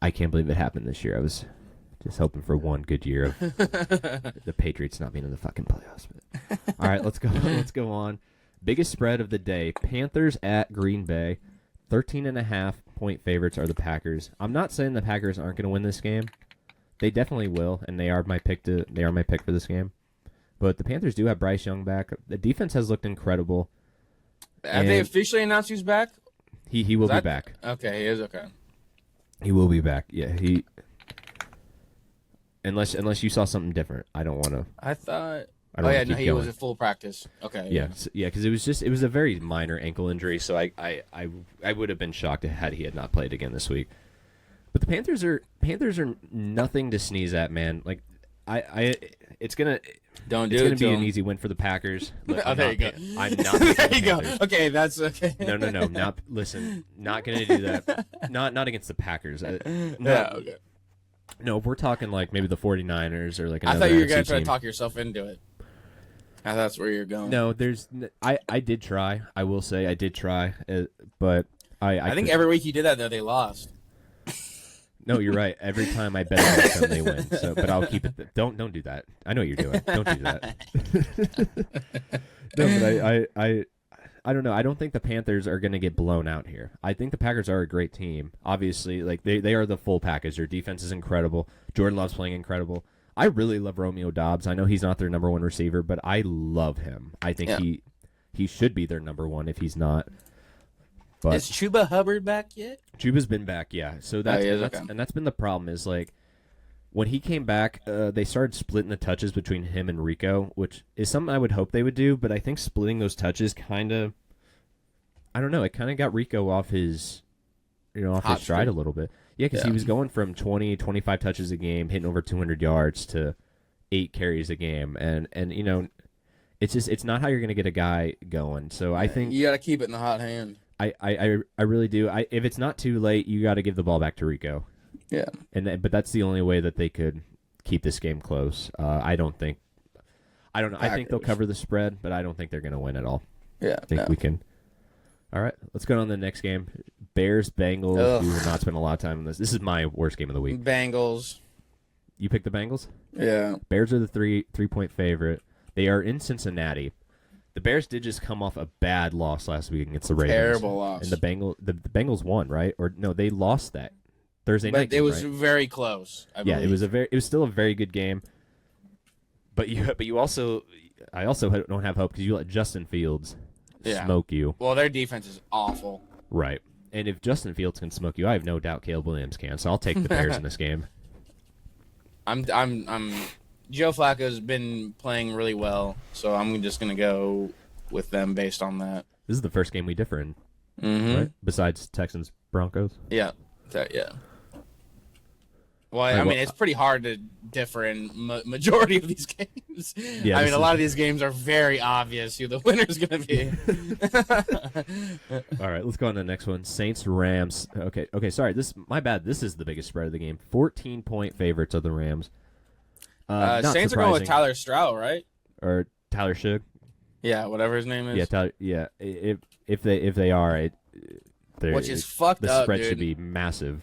I can't believe it happened this year. I was just hoping for one good year of the Patriots not being in the fucking playoffs. But. All right, let's go. Let's go on. Biggest spread of the day: Panthers at Green Bay. 13.5-point favorites are the Packers. I'm not saying the Packers aren't going to win this game. They definitely will, and they are my pick for this game. But the Panthers do have Bryce Young back. The defense has looked incredible. Have they officially announced who's back? He will be back. Okay, he is okay. He will be back. Yeah, unless you saw something different. I don't want to. I thought. He was at full practice. Okay. Yeah, because it was a very minor ankle injury, so I would have been shocked had he had not played again this week. But the Panthers are nothing to sneeze at, man. Like it's gonna be an easy win for the Packers. Look, there you go. I'm not. There you go. Okay, that's okay. No. Not gonna do that. Not against the Packers. Okay. No, if we're talking like maybe the 49ers or like another I thought you were going to try to talk yourself into it. That's where you're going. No, I did try. I will say I did try, but I think every week you did that, though, they lost. No, you're right. Every time I bet against them, they win. So, but I'll keep it. Don't do that. I know what you're doing. Don't do that. No, but I don't know. I don't think the Panthers are going to get blown out here. I think the Packers are a great team. Obviously, like they are the full package. Their defense is incredible. Jordan Love's playing incredible. I really love Romeo Doubs. I know he's not their number one receiver, but I love him. I think he should be their number one if he's not. But is Chuba Hubbard back yet? Chuba's been back, yeah. So that's been the problem is like when he came back, they started splitting the touches between him and Rico, which is something I would hope they would do. But I think splitting those touches kind of, I don't know, it kind of got Rico off his stride a little bit. Yeah, because Yeah. he was going from 20, 25 touches a game, hitting over 200 yards to 8 carries a game, and you know, it's not how you're going to get a guy going. So I think you got to keep it in the hot hand. I really do. If it's not too late, you got to give the ball back to Rico. Yeah. But that's the only way that they could keep this game close. I don't know. I think they'll Packers. cover the spread, but I don't think they're going to win at all. Yeah. I think we can. All right, let's go on to the next game. Bears Bengals. Ugh. We will not spend a lot of time on this. This is my worst game of the week. Bengals. You picked the Bengals? Yeah. Bears are the 3-point favorite. They are in Cincinnati. The Bears did just come off a bad loss last week against the Ravens. Terrible loss. And the Bengals won, right? Or no, they lost that Thursday night But it game, was right? very close. I Yeah, believe. it was still a very good game. But you also I also don't have hope because you let Justin Fields smoke you. Well, their defense is awful. Right. And if Justin Fields can smoke you, I have no doubt Caleb Williams can. So I'll take the Bears in this game. I'm Joe Flacco's been playing really well, so I'm just gonna go with them based on that. This is the first game we differ in, Mm-hmm. right? Besides Texans Broncos. Yeah. Yeah. Well, right, I mean, well, it's pretty hard to differ in majority of these games. Yeah, I this mean, a lot of these games are very obvious who the winner's going to be. All right, let's go on to the next one. Saints Rams. Okay. Sorry, my bad. This is the biggest spread of the game. 14-point favorites of the Rams. Not Saints are going with surprising. Tyler Stroud, right? Or Tyler Shug. Yeah, whatever his name is. Yeah, Tyler. Yeah, if they are, Which is fucked the up, spread dude. should be massive.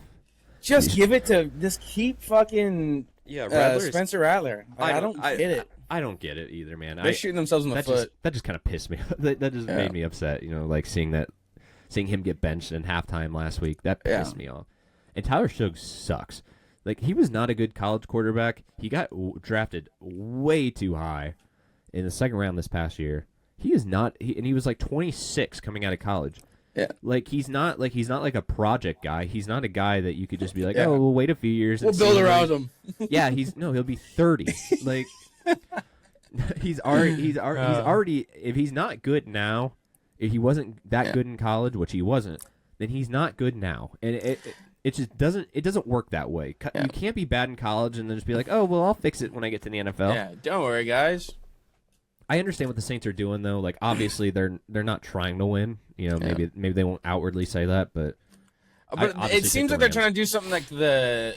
Just give it to just keep fucking Yeah, Spencer Rattler. I don't get it. I don't get it either, man. They're shooting themselves in the foot. That just kind of pissed me. that just made me upset. You know, like seeing him get benched in halftime last week. That pissed me off. And Tyler Shug sucks. Like he was not a good college quarterback. He got drafted way too high in the second round this past year. He is not. And he was like 26 coming out of college. Yeah. Like he's not like a project guy. He's not a guy that you could just be like, Yeah. oh, we'll wait a few years. We'll and build see around him. Yeah, he'll be 30. Like he's already if he's not good now, if he wasn't that good in college, which he wasn't, then he's not good now. And it just doesn't work that way. You can't be bad in college and then just be like, "Oh, well, I'll fix it when I get to the NFL." Yeah, don't worry, guys. I understand what the Saints are doing though. Like obviously they're not trying to win. You know, maybe they won't outwardly say that, but But obviously it seems take like the they're Rams. trying to do something like the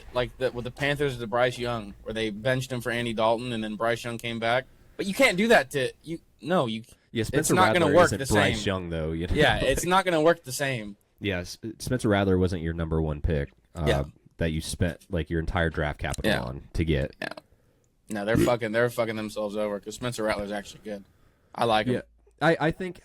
with the Panthers with the Bryce Young, where they benched him for Andy Dalton and then Bryce Young came back. But you can't do that to you. No, you. Yeah, Spencer not gonna Rattler work isn't the Bryce same. Young though. You know? Yeah, it's not going to work the same. Yeah, Spencer Rattler wasn't your number one pick. That you spent like your entire draft capital on to get. Yeah. No, they're fucking themselves over because Spencer Rattler's actually good. I like him. Yeah. I think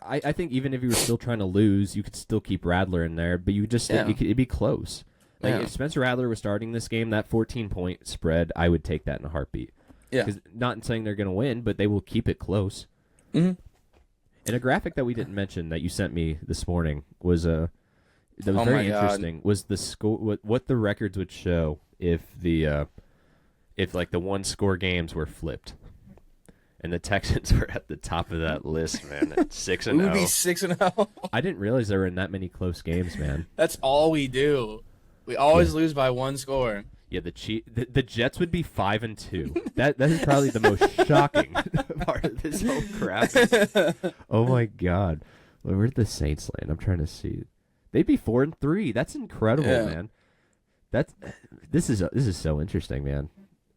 even if you were still trying to lose, you could still keep Rattler in there, but you just it'd be close. Like if Spencer Rattler was starting this game, that 14-point spread, I would take that in a heartbeat. Yeah. Because not saying they're going to win, but they will keep it close. Mhm. And a graphic that we didn't mention that you sent me this morning was that was Oh very my God. interesting. Was the score what the records would show if the one score games were flipped. And the Texans were at the top of that list, man. At 6-0. We would be 6-0. I didn't realize there were in that many close games, man. That's all we do. We always lose by one score. Yeah, the Jets would be 5-2. That is probably the most shocking part of this whole crap. Oh my God, where did the Saints land? I'm trying to see. They'd be 4-3. That's incredible, man. This is so interesting, man.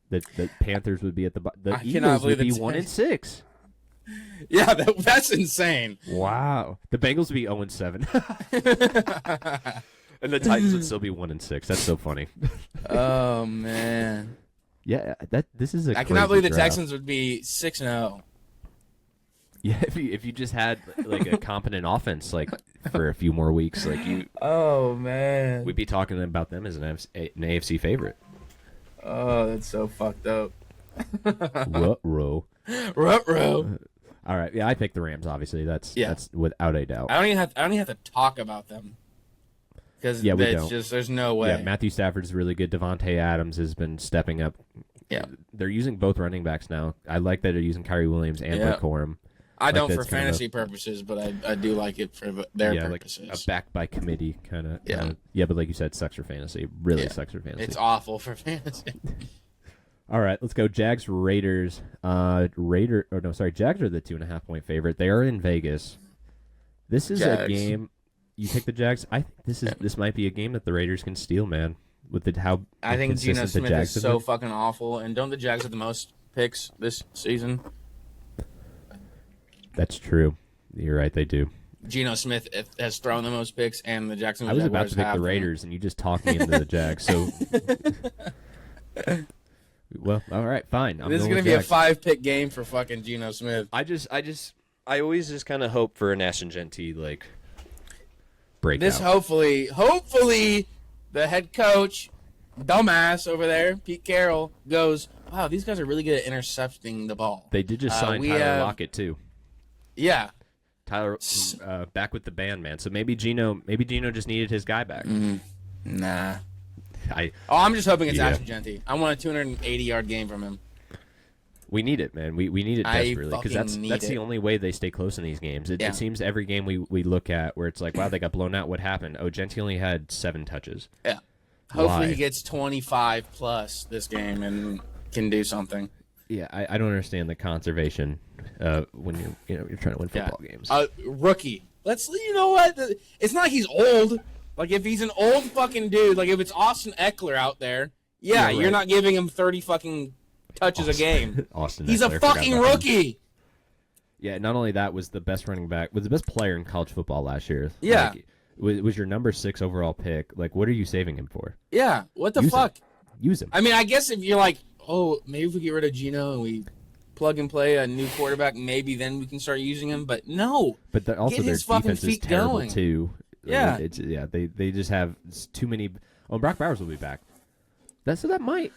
The Panthers would be at the I cannot Eagles would believe be the 1-6. Yeah, that's insane. Wow, the Bengals would be 0-7, and the Titans would still be 1-6. That's so funny. Oh man. Yeah, this is a. I cannot crazy believe the draft. Texans would be 6-0. Yeah, if you just had like a competent offense like for a few more weeks, like Oh man. we'd be talking about them as an AFC favorite. Oh, that's so fucked up. Ruh-roh. Ruh-roh. All right, yeah, I picked the Rams. Obviously, that's without a doubt. I don't even have to talk about them because Yeah, we it's don't. just there's no way. Yeah, Matthew Stafford's really good. Devontae Adams has been stepping up. Yeah. They're using both running backs now. I like that they're using Kyrie Williams and Blake Corum. I don't for that's kind of fantasy purposes, but I do like it for their yeah, purposes. like a backed by committee kind of. Yeah. Yeah, but like you said, sucks for fantasy. Really Yeah. sucks for fantasy. It's awful for fantasy. All right, let's go. Jags Raiders. Jags are the 2.5-point favorite. They are in Vegas. This is a Jags. game. You pick the Jags. I think this might be a game that the Raiders can steal, man. With how I think Geno inconsistent the Smith Jags is have so been. fucking awful. And don't the Jags have the most picks this season? That's true. You're right. They do. Geno Smith has thrown the most picks, and the I Jacksonville was about Jaguars to pick have the them. Raiders, and you just talked me into the Jags. So, well, all right, fine. I'm This is going gonna with be a Jags. 5-pick game for fucking Geno Smith. I always just kind of hope for an Ashton Genty breakout. This hopefully, the head coach, dumbass over there, Pete Carroll, goes, wow, these guys are really good at intercepting the ball. They did just sign we Tyler have- Lockett too. Yeah. Tyler back with the band, man. So maybe Geno just needed his guy back. Nah. I I'm just hoping it's Yeah. Ashton Genty. I want a 280-yard game from him. We need it, man. We need it I desperately because fucking need that's the it. only way they stay close in these games. It Yeah. seems every game we look at where it's like, wow, they got blown out. What happened? Oh, Genty only had 7 touches. Yeah. Hopefully Why? he gets 25 plus this game and can do something. Yeah, I don't understand the conservation when you're trying to win football games. Rookie. You know what? It's not like he's old. Like, if he's an old fucking dude, like if it's Austin Eckler out there, Yeah, you're right. not giving him 30 fucking touches a game. Austin He's Eckler, a forgot fucking about him. rookie. Yeah, not only that was the best running back, was the best player in college football last year. Yeah. Was your number 6 overall pick. Like, what are you saving him for? Yeah. What the Use him. fuck? Use him. I mean, I guess if you're like, oh, maybe if we get rid of Geno and we plug and play a new quarterback, maybe then we can start using him. But no. But also Get their his fucking defense is feet terrible going. too. Yeah. They just have too many. Oh, Brock Bowers will be back. That might.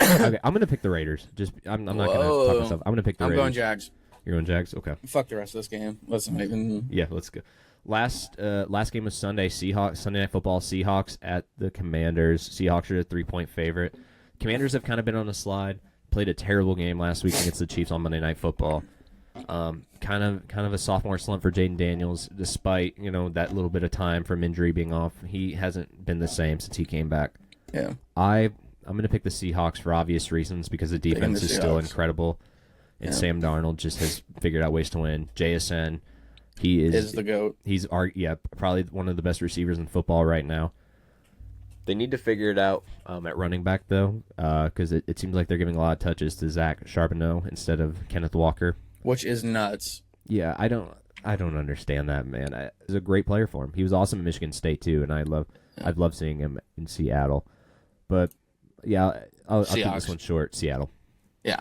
Okay, I'm gonna pick the Raiders. I'm not gonna Whoa. talk myself. I'm gonna pick the I'm Raiders. going Jags. You're going Jags. Okay. Fuck the rest of this game. Let's not even. Yeah, let's go. Last game was Sunday. Sunday Night Football. Seahawks at the Commanders. Seahawks are a 3-point favorite. Commanders have kind of been on a slide. Played a terrible game last week against the Chiefs on Monday Night Football. Kind of a sophomore slump for Jaden Daniels, despite that little bit of time from injury being off. He hasn't been the same since he came back. Yeah. I'm going to pick the Seahawks for obvious reasons because the defense the is still Seahawks. incredible, and Yeah. Sam Darnold just has figured out ways to win. JSN, he Is the GOAT. he's probably one of the best receivers in football right now. They need to figure it out at running back though, because it seems like they're giving a lot of touches to Zach Charbonneau instead of Kenneth Walker. Which is nuts. Yeah, I don't understand that, man. He's a great player for him. He was awesome at Michigan State too, and I'd love seeing him in Seattle. But yeah, I'll keep Seahawks. this one short. Seattle. Yeah.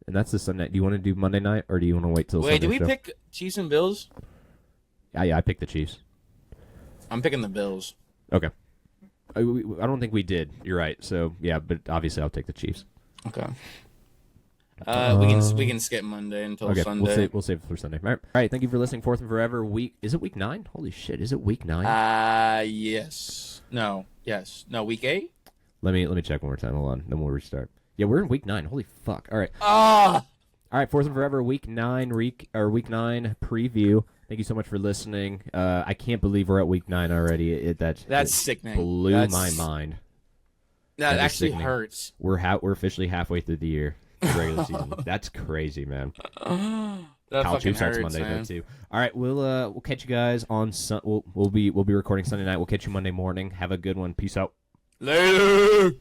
And that's the Sunday. Do you want to do Monday night or do you want to wait till Wait, Sunday did we show? pick Chiefs and Bills? Yeah, I picked the Chiefs. I'm picking the Bills. Okay. I don't think we did. You're right. So yeah, but obviously I'll take the Chiefs. Okay. We can skip Monday until Okay, Sunday. we'll save it for Sunday. All right. Thank you for listening. Fourth and Forever week. Is it week 9? Holy shit! Is it week 9? Yes. No. Yes. No. Week 8. Let me check one more time. Hold on. Then we'll restart. Yeah, we're in week 9. Holy fuck! All right. Ah. All right, Fourth and Forever, week 9 week 9 preview. Thank you so much for listening. I can't believe we're at week 9 already. That's sickening. Blew my mind. That is actually sickening. hurts. We're officially halfway through the year, the regular season. That's crazy, man. That College fucking hoops starts hurts, Monday man. though too. All right, we'll catch you guys on we'll be recording Sunday night. We'll catch you Monday morning. Have a good one. Peace out. Later.